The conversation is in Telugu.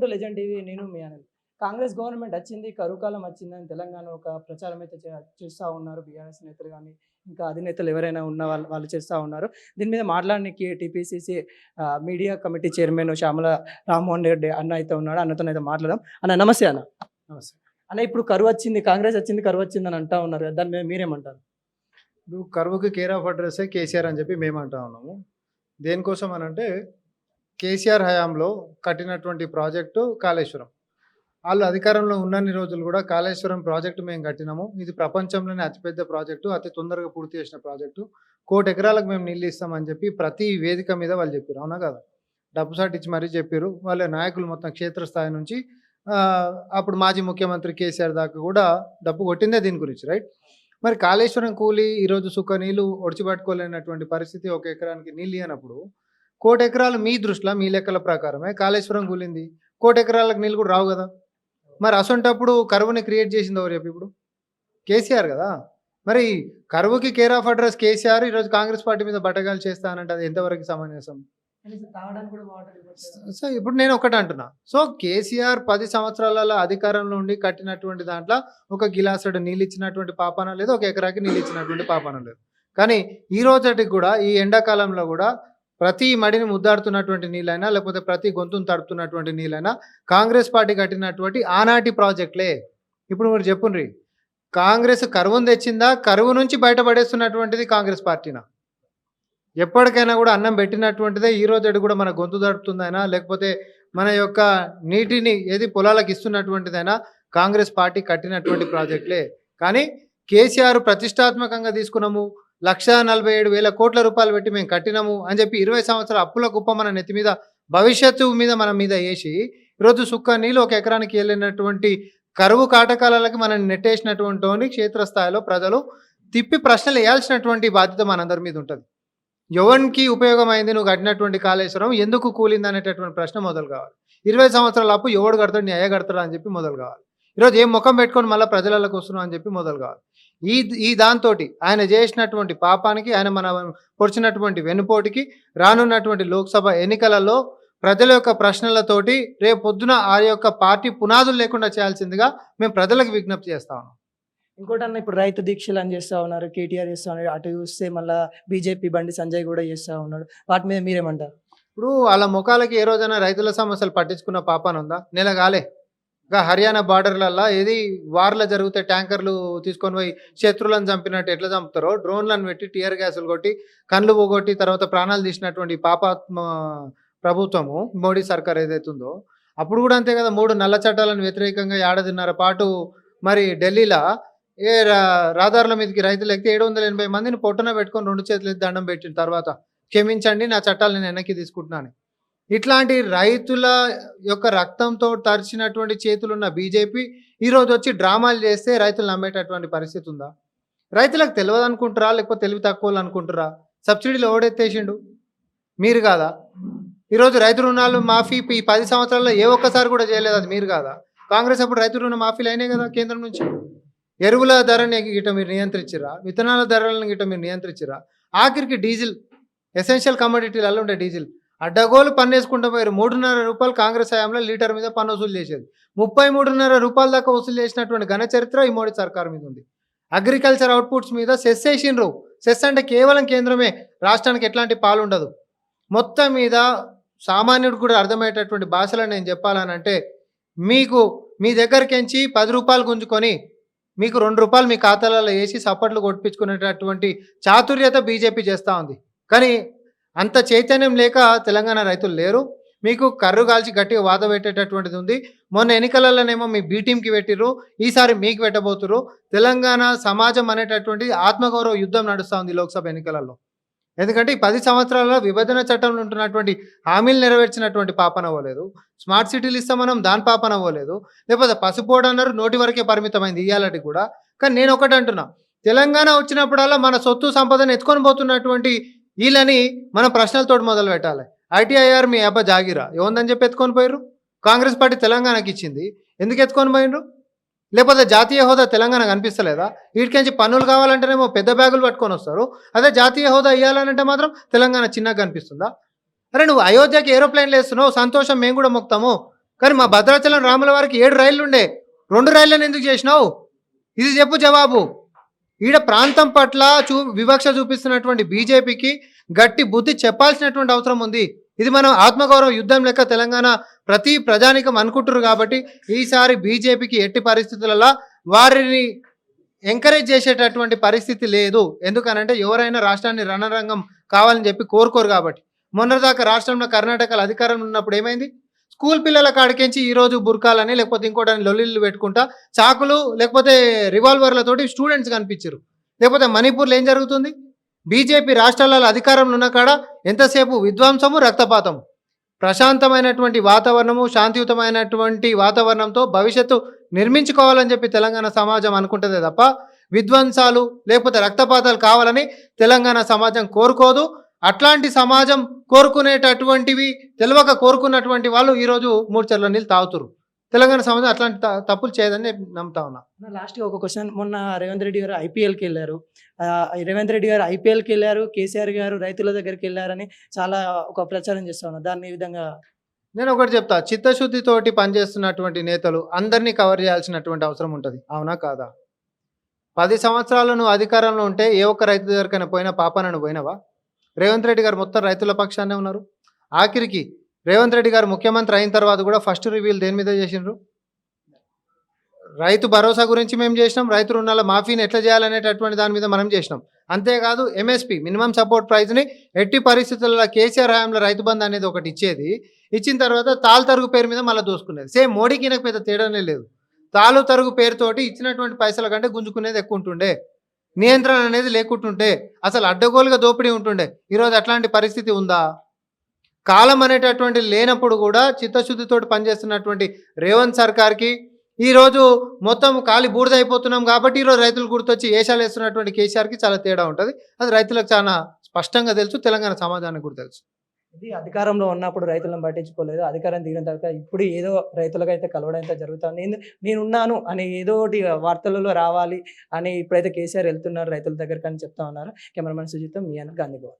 To legend TV. నేను మీ అనిల్. కాంగ్రెస్ గవర్నమెంట్ వచ్చింది, కరువు కాలం వచ్చిందని తెలంగాణ ఒక ప్రచారం అయితే చేస్తా ఉన్నారు. బీఆర్ఎస్ నేతలు గానీ, ఇంకా అధినేతలు ఎవరైనా ఉన్న వాళ్ళు చేస్తా ఉన్నారు. దీని మీద మాట్లాడడానికి TPCC media committee chairman Shyamala Rammohan Reddy అన్న అయితే ఉన్నాడు. అన్నతోనైతే మాట్లాడదాం. అన్న నమస్తే అన్న. నమస్తే. అన్న, ఇప్పుడు కరువు వచ్చింది, కాంగ్రెస్ వచ్చింది, కరువు వచ్చింది అని అంటా ఉన్నారు కదా, దాని మీద మీరేమంటారు? ఇప్పుడు కరువుకి కేర్ ఆఫ్ అడ్రస్సే కేసీఆర్ అని చెప్పి మేము అంటా ఉన్నాము. దేనికోసం అని అంటే కేసీఆర్ హయాంలో కట్టినటువంటి ప్రాజెక్టు కాళేశ్వరం. వాళ్ళు అధికారంలో ఉన్నన్ని రోజులు కూడా కాళేశ్వరం ప్రాజెక్టు మేము కట్టినాము. ఇది ప్రపంచంలోనే అతిపెద్ద ప్రాజెక్టు, అతి తొందరగా పూర్తి చేసిన ప్రాజెక్టు. 1,00,00,000 ఎకరాలకు మేము నీళ్ళు ఇస్తామని చెప్పి ప్రతి వేదిక మీద వాళ్ళు చెప్పారు. అవునా కదా? డబ్బు సాటిచ్చి మరీ చెప్పారు. వాళ్ళ నాయకులు మొత్తం క్షేత్రస్థాయి నుంచి అప్పుడు మాజీ ముఖ్యమంత్రి కేసీఆర్ దాకా కూడా డబ్బు కొట్టిందే దీని గురించి, రైట్? మరి కాళేశ్వరం కూలి ఈరోజు సుఖ నీళ్ళు ఒడిచిపట్టుకోలేనటువంటి పరిస్థితి, 1 ఎకరానికి నీళ్ళు ఇవ్వనప్పుడు 1,00,00,000 ఎకరాలు మీ దృష్టిలో మీ లెక్కల ప్రకారమే కాళేశ్వరం కూలింది. 1,00,00,000 ఎకరాలకు నీళ్ళు కూడా రావు కదా. మరి అసొంటప్పుడు కరువుని క్రియేట్ చేసింది ఎవరు చెప్పి? ఇప్పుడు కేసీఆర్ కదా. మరి కరువుకి కేర్ ఆఫ్ అడ్రస్ కేసీఆర్ ఈరోజు కాంగ్రెస్ పార్టీ మీద బట్టగాలు చేస్తానంటే అది ఎంతవరకు సమంజసం? సో ఇప్పుడు నేను ఒకటి అంటున్నా. సో కేసీఆర్ 10 సంవత్సరాల అధికారంలో ఉండి కట్టినటువంటి దాంట్లో ఒక గిలాసుడు నీళ్ళు ఇచ్చినటువంటి పాపాన లేదు, 1 ఎకరాకి నీళ్ళు ఇచ్చినటువంటి పాపాన లేదు. కానీ ఈ రోజుకి కూడా ఈ ఎండాకాలంలో కూడా ప్రతి మడిని ముద్దాడుతున్నటువంటి నీళ్ళైనా, లేకపోతే ప్రతి గొంతును తడుపుతున్నటువంటి నీళ్ళైనా కాంగ్రెస్ పార్టీ కట్టినటువంటి ఆనాటి ప్రాజెక్టులే. ఇప్పుడు మీరు చెప్పుండ్రి, కాంగ్రెస్ కరువును తెచ్చిందా, కరువు నుంచి బయటపడేస్తున్నటువంటిది కాంగ్రెస్ పార్టీనా? ఎప్పటికైనా కూడా అన్నం పెట్టినటువంటిదే ఈ రోజు కూడా మన గొంతు తడుపుతుందైనా, లేకపోతే మన యొక్క నీటిని ఏది పొలాలకు ఇస్తున్నటువంటిదైనా కాంగ్రెస్ పార్టీ కట్టినటువంటి ప్రాజెక్టులే. కానీ కేసీఆర్ ప్రతిష్టాత్మకంగా తీసుకున్నాము, 1,47,000 కోట్ల రూపాయలు పెట్టి మేము కట్టినాము అని చెప్పి 20 సంవత్సరాల అప్పుల కుప్ప మన నెత్తి మీద, భవిష్యత్తు మీద మన మీద వేసి ఈరోజు సుక్క నీళ్ళు 1 ఎకరానికి వెళ్ళినటువంటి కరువు కాటకాలకి మనం నెట్టేసినటువంటి క్షేత్రస్థాయిలో ప్రజలు తిప్పి ప్రశ్నలు వేయాల్సినటువంటి బాధ్యత మనందరి మీద ఉంటుంది. ఎవరికి ఉపయోగమైంది నువ్వు కట్టినటువంటి కాళేశ్వరం, ఎందుకు కూలింది అనేటటువంటి ప్రశ్న మొదలు కావాలి. 20 సంవత్సరాల అప్పు ఎవడు కడతాడు, న్యాయ కడతాడు అని చెప్పి మొదలు కావాలి. ఈరోజు ఏం ముఖం పెట్టుకొని మళ్ళీ ప్రజలకు వస్తున్నాం అని చెప్పి మొదలు కావాలి. ఈ దాంతో ఆయన చేసినటువంటి పాపానికి, ఆయన మన పొడిచినటువంటి వెన్నుపోటుకి రానున్నటువంటి లోక్సభ ఎన్నికలలో ప్రజల యొక్క ప్రశ్నలతోటి రేపు పొద్దున ఆ యొక్క పార్టీ పునాదులు లేకుండా చేయాల్సిందిగా మేము ప్రజలకు విజ్ఞప్తి చేస్తా ఉన్నాం. ఇంకోటి అన్న, ఇప్పుడు రైతు దీక్షలు అని చేస్తూ ఉన్నారు, కేటీఆర్ చేస్తూ ఉన్నాడు, అటు చూస్తే మళ్ళీ బీజేపీ బండి సంజయ్ కూడా చేస్తూ ఉన్నాడు. వాటి మీద మీరేమంటారు? ఇప్పుడు వాళ్ళ ముఖాలకి ఏ రోజైనా రైతుల సమస్యలు పట్టించుకున్న పాపాన ఉందా? నెల కాలే. ఇంకా హర్యానా బార్డర్లల్లో ఏది వార్లో జరిగితే ట్యాంకర్లు తీసుకొని పోయి శత్రువులను చంపినట్టు ఎట్లా చంపుతారో, డ్రోన్లను పెట్టి టీఆర్ గ్యాసులు కొట్టి కళ్ళు పోగొట్టి తర్వాత ప్రాణాలు తీసినటువంటి పాపాత్మ ప్రభుత్వము మోడీ సర్కార్ ఏదైతే ఉందో, అప్పుడు కూడా అంతే కదా. 3 నల్ల చట్టాలను వ్యతిరేకంగా 1.5 పాటు మరి ఢిల్లీలో రహదారుల మీదకి రైతులు ఎక్కితే 780 మందిని పొట్టన పెట్టుకొని 2 చేతులు దండం పెట్టిన తర్వాత క్షమించండి, నా చట్టాలు నేను వెనక్కి తీసుకుంటున్నాను. ఇట్లాంటి రైతుల యొక్క రక్తంతో తరిచినటువంటి చేతులున్న బీజేపీ ఈరోజు వచ్చి డ్రామాలు చేస్తే రైతులు నమ్మేటటువంటి పరిస్థితి ఉందా? రైతులకు తెలియదు అనుకుంటారా, లేకపోతే తెలివి తక్కువ అనుకుంటారా? సబ్సిడీలు ఓడెత్తేసిండు మీరు కాదా? ఈరోజు రైతు రుణాలు మాఫీ ఈ 10 సంవత్సరాల్లో ఏ ఒక్కసారి కూడా చేయలేదు, అది మీరు కాదా? కాంగ్రెస్ అప్పుడు రైతు రుణ మాఫీలు అయినాయి కదా కేంద్రం నుంచి. ఎరువుల ధరని గిట్ట మీరు నియంత్రించిరా, విత్తనాల ధరలను గిట్ట మీరు నియంత్రించిరా, ఆఖరికి డీజిల్ ఎసెన్షియల్ కమోడిటీలలో ఉండే డీజిల్ అడ్డగోలు పన్ను వేసుకుంటూ పోయారు. 3.5 రూపాయలు కాంగ్రెస్ హయాంలో లీటర్ మీద పన్ను వసూలు చేసేది. 33.5 రూపాయల దాకా వసూలు చేసినటువంటి ఘన చరిత్ర ఈ మోడీ సర్కార్ మీద ఉంది. అగ్రికల్చర్ అవుట్పుట్స్ మీద సెస్ వేసిండ్రు. సెస్ అంటే కేవలం కేంద్రమే, రాష్ట్రానికి ఎట్లాంటి పాలు ఉండదు. మొత్తం మీద సామాన్యుడు కూడా అర్థమయ్యేటటువంటి భాషలో నేను చెప్పాలనంటే, మీకు మీ దగ్గరికించి 10 రూపాయలు గుంజుకొని మీకు 2 రూపాయలు మీ ఖాతాలలో వేసి సప్పట్లు కొట్టించుకునేటటువంటి చాతుర్యత బీజేపీ చేస్తూ ఉంది. కానీ అంత చైతన్యం లేక తెలంగాణ రైతులు లేరు. మీకు కర్రు కాల్చి గట్టిగా వాత పెట్టేటటువంటిది ఉంది. మొన్న ఎన్నికలలోనేమో మీ బీ టీంకి పెట్టిర్రు, ఈసారి మీకు పెట్టబోతుర్రు. తెలంగాణ సమాజం అనేటటువంటి ఆత్మగౌరవ యుద్ధం నడుస్తూ ఉంది లోక్సభ ఎన్నికలలో. ఎందుకంటే ఈ 10 సంవత్సరాల్లో విభజన చట్టంలో ఉంటున్నటువంటి హామీలు నెరవేర్చినటువంటి పాపన అవ్వలేదు. స్మార్ట్ సిటీలు ఇస్తామనం దాని పాపన అవ్వలేదు. లేకపోతే పసుపోడు అన్నారు, నోటి వరకే పరిమితమైంది ఇయ్యాలటి కూడా. కానీ నేను ఒకటి అంటున్నా, తెలంగాణ వచ్చినప్పుడల్లా మన సొత్తు సంపదను ఎత్తుకొని పోతున్నటువంటి వీళ్ళని మనం ప్రశ్నలతో మొదలు పెట్టాలి. ఐటీఐఆర్ మీ అబ్బా జాగిరా ఏముందని చెప్పి ఎత్తుకొని పోయారు. కాంగ్రెస్ పార్టీ తెలంగాణకి ఇచ్చింది, ఎందుకు ఎత్తుకొని పోయినరు? లేకపోతే జాతీయ హోదా తెలంగాణ కనిపిస్తలేదా? వీటికించి పన్నులు కావాలంటేనేమో పెద్ద బ్యాగులు పట్టుకొని వస్తారు, అదే జాతీయ హోదా ఇవ్వాలనంటే మాత్రం తెలంగాణ చిన్నగా కనిపిస్తుందా? అరే నువ్వు అయోధ్యకి ఏరోప్లేన్లు వేస్తున్నావు, సంతోషం మేము కూడా మొక్తాము. కానీ మా భద్రాచలం రాముల వారికి 7 రైళ్లు ఉండే, 2 రైళ్లను ఎందుకు చేసినావు? ఇది చెప్పు జవాబు. ఈడ ప్రాంతం పట్ల వివక్ష చూపిస్తున్నటువంటి బీజేపీకి గట్టి బుద్ధి చెప్పాల్సినటువంటి అవసరం ఉంది. ఇది మనం ఆత్మగౌరవ యుద్ధం లెక్క తెలంగాణ ప్రతి ప్రజానికం అనుకుంటున్నారు కాబట్టి ఈసారి బీజేపీకి ఎట్టి పరిస్థితులలో వారిని ఎంకరేజ్ చేసేటటువంటి పరిస్థితి లేదు. ఎందుకనంటే ఎవరైనా రాష్ట్రాన్ని రణరంగం కావాలని చెప్పి కోరుకోరు కాబట్టి. మొన్నటిదాకా రాష్ట్రంలో కర్ణాటకలో అధికారంలో ఉన్నప్పుడు ఏమైంది? స్కూల్ పిల్లల కాడికించి ఈరోజు బుర్కాలని లేకపోతే ఇంకోటని లొల్లిళ్ళు పెట్టుకుంటా చాకులు లేకపోతే రివాల్వర్లతోటి స్టూడెంట్స్ కనిపించారు. లేకపోతే మణిపూర్లో ఏం జరుగుతుంది? బీజేపీ రాష్ట్రాలలో అధికారంలో ఉన్న కాడ ఎంతసేపు విధ్వంసము, రక్తపాతము. ప్రశాంతమైనటువంటి వాతావరణము, శాంతియుతమైనటువంటి వాతావరణంతో భవిష్యత్తు నిర్మించుకోవాలని చెప్పి తెలంగాణ సమాజం అనుకుంటుందే తప్ప విధ్వంసాలు లేకపోతే రక్తపాతాలు కావాలని తెలంగాణ సమాజం కోరుకోదు. అట్లాంటి సమాజం కోరుకునేటటువంటివి తెలియక కోరుకున్నటువంటి వాళ్ళు ఈరోజు 3 చెర్ల నీళ్ళు తాగుతురు. తెలంగాణ సమాజం అట్లాంటి తప్పులు చేయదని నేను నమ్ముతా ఉన్నా. లాస్ట్గా ఒక క్వశ్చన్, మొన్న రేవంత్ రెడ్డి గారు ఐపీఎల్కి వెళ్ళారు. రేవంత్ రెడ్డి గారు ఐపీఎల్కి వెళ్ళారు, కేసీఆర్ గారు రైతుల దగ్గరికి వెళ్ళారని చాలా ఒక ప్రచారం చేస్తా ఉన్నారు. దాన్ని ఈ విధంగా నేను ఒకటి చెప్తా, చిత్తశుద్ధితోటి పనిచేస్తున్నటువంటి నేతలు అందరినీ కవర్ చేయాల్సినటువంటి అవసరం ఉంటుంది. అవునా కాదా? 10 సంవత్సరాలు నువ్వు అధికారంలో ఉంటే ఏ ఒక్క రైతు దగ్గరికైనా పోయినా పాపానను పోయినవా? రేవంత్ రెడ్డి గారు మొత్తం రైతుల పక్షానే ఉన్నారు. ఆఖరికి రేవంత్ రెడ్డి గారు ముఖ్యమంత్రి అయిన తర్వాత కూడా ఫస్ట్ రివ్యూలు దేని మీద చేసిండ్రు? రైతు భరోసా గురించి మేము చేసినాం, రైతు రుణాల మాఫీని ఎట్లా చేయాలనేటటువంటి దాని మీద మనం చేసినాం. అంతేకాదు ఎంఎస్పి మినిమం సపోర్ట్ ప్రైస్ని ఎట్టి పరిస్థితుల్లో కేసీఆర్ హయాంలో రైతు బంధు అనేది ఒకటి ఇచ్చేది, ఇచ్చిన తర్వాత తాలు తరుగు పేరు మీద మళ్ళీ దోసుకునేది. సేమ్ మోడీకి నాకు పెద్ద తేడానే లేదు. తాలు తరుగు పేరుతోటి ఇచ్చినటువంటి పైసల కంటే గుంజుకునేది ఎక్కువ ఉంటుండే, నియంత్రణ అనేది లేకుంటుంటే, అసలు అడ్డగోలుగా దోపిడీ ఉంటుండే. ఈరోజు అట్లాంటి పరిస్థితి ఉందా? కాలం అనేటటువంటి లేనప్పుడు కూడా చిత్తశుద్ధితోటి పనిచేస్తున్నటువంటి రేవంత్ సర్కార్కి ఈరోజు మొత్తం ఖాళీ బూడిదైపోతున్నాం కాబట్టి ఈరోజు రైతులు గుర్తొచ్చి ఏషాలు వేస్తున్నటువంటి కేసీఆర్కి చాలా తేడా ఉంటుంది. అది రైతులకు చాలా స్పష్టంగా తెలుసు, తెలంగాణ సమాజానికి కూడా తెలుసు. ఇది అధికారంలో ఉన్నప్పుడు రైతులను పట్టించుకోలేదు, అధికారం దిగిన తర్వాత ఇప్పుడు ఏదో రైతులకు అయితే కలవడం అయితే జరుగుతుంది. నేనున్నాను అని ఏదో ఒకటి వార్తలలో రావాలి అని ఇప్పుడైతే కేసీఆర్ వెళ్తున్నారు రైతుల దగ్గరికి అని చెప్తా ఉన్నారు. కెమెరామెన్ సుజిత్తో మీ గాంధీ.